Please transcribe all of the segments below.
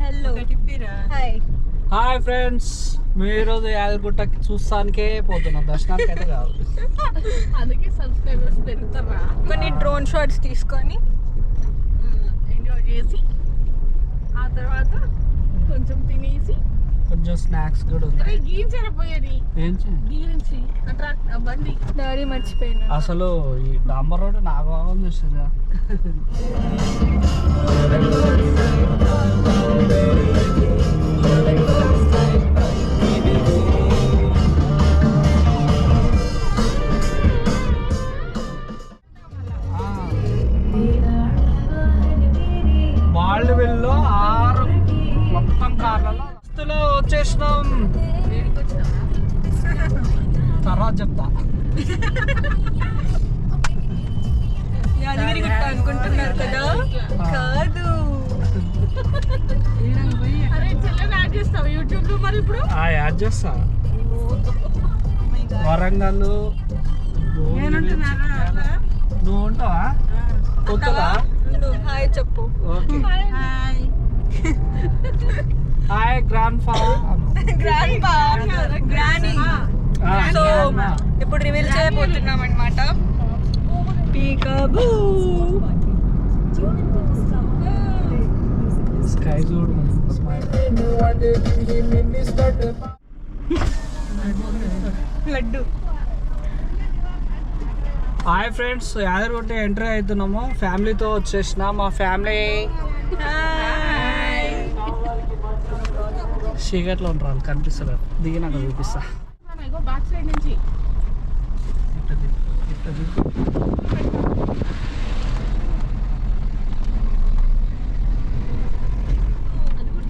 Hello hi friends, మేము ఈరోజు యాదగిరిగుట్టకి చూస్తానికే పోతున్నాం, దర్శనానికి అయితే కాదు. అందుకే సబ్స్క్రైబర్స్ పెరుగుతారా? కొన్ని డ్రోన్ షాట్స్ తీసుకొని ఎంజాయ్ చేసి ఆ తర్వాత కొంచెం తినేసి కొంచెం స్నాక్స్ కూడా ఉంది. గీంచకపోయేది గీరించి బండి దారి మర్చిపోయినా. అసలు ఈ డాంబర్ రోడ్ నాకు భాగం చూస్తుందా? వాళ్ళు వీళ్ళు 6 మొత్తం కార్లలో వస్తులో వచ్చేసినాం. తర్వాత చెప్తా. యాదగిరిగుట్ట అనుకుంటున్నారు కదా, కాదు. అరే చెల్లెని యాడ్ చేస్తావు యూట్యూబ్ లో మరి ఇప్పుడు? యాడ్ చేస్తా. వరంగల్ నువ్వు ఉంటావా? కొత్తగా హాయ్ చెప్పు. ఓకే హాయ్ గ్రాండ్ ఫా గ్రానీ. సో ఇప్పుడు రివీల్ చేయబోతున్నాం అనమాట. పీకబూ స్కై చూడు. Laddu. Hi friends, Yadagirigutta entry అవుతున్నాము. ఫ్యామిలీతో వచ్చేసిన మా ఫ్యామిలీ చీకట్లో ఉంటారు, కనిపిస్తారు. దిగినాక చూపిస్తా. బ్యాక్ సైడ్ నుంచి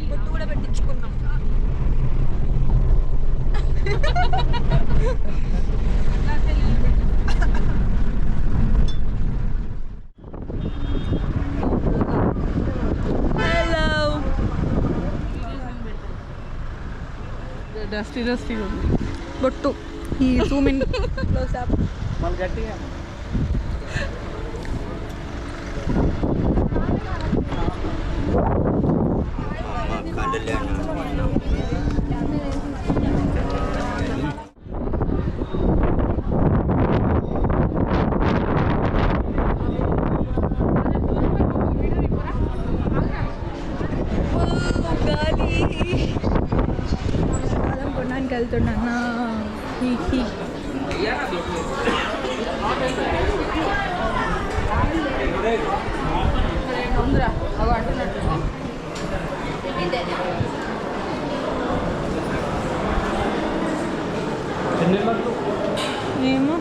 బొట్టు కూడా పెట్టించుకున్నాం. డస్టీ బొట్టు ఈ జూమ్ ఇన్ క్లోజ్ అప్. మళ్ళీ గట్టిగా కొనడానికి వెళ్తున్నా. ఏమో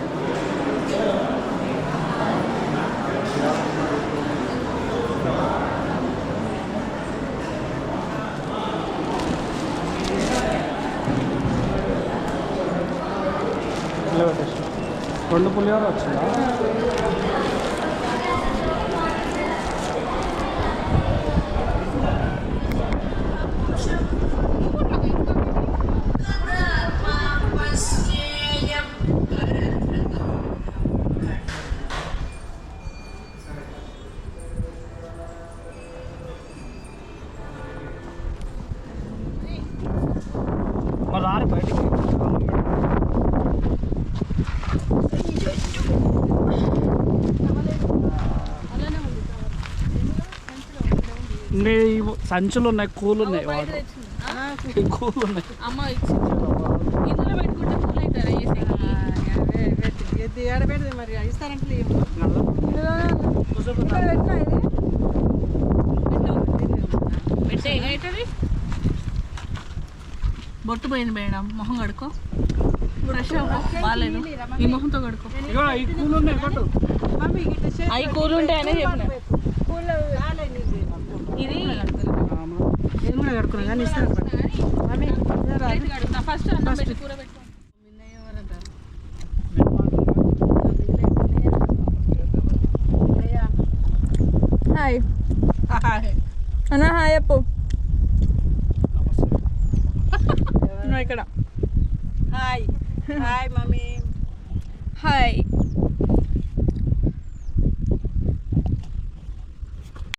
రెండు పులిహోర వచ్చిందా? మరి రారు బయటికి. సంచులు ఉన్నాయి, కూలు ఉన్నాయి, కూలు ఉన్నాయి. అమ్మ ఇందులో పెట్టుకుంటే ఫుల్ అవుతారా? మరి ఇస్తారంటే అవుతుంది. బొట్టు పోయింది మేడం, మొహం కడుకో. ఫ్రెష్ బాగాలేదు, ఈ మొహంతో కడుకో. ఈ కూలు ఉన్నాయి పట్టు. అవి కూలు ఉంటాయనే చెప్పిన. ఇది నేను కూడా కడుకున్నా కానీ ఇస్తాను. ఫస్ట్ అన్నం పెట్టి కూర పెట్టుకో. హాయ్ అన్న. హాయ్ అప్పు. నువ్వు ఇక్కడ. Hi hi mummy. హాయ్.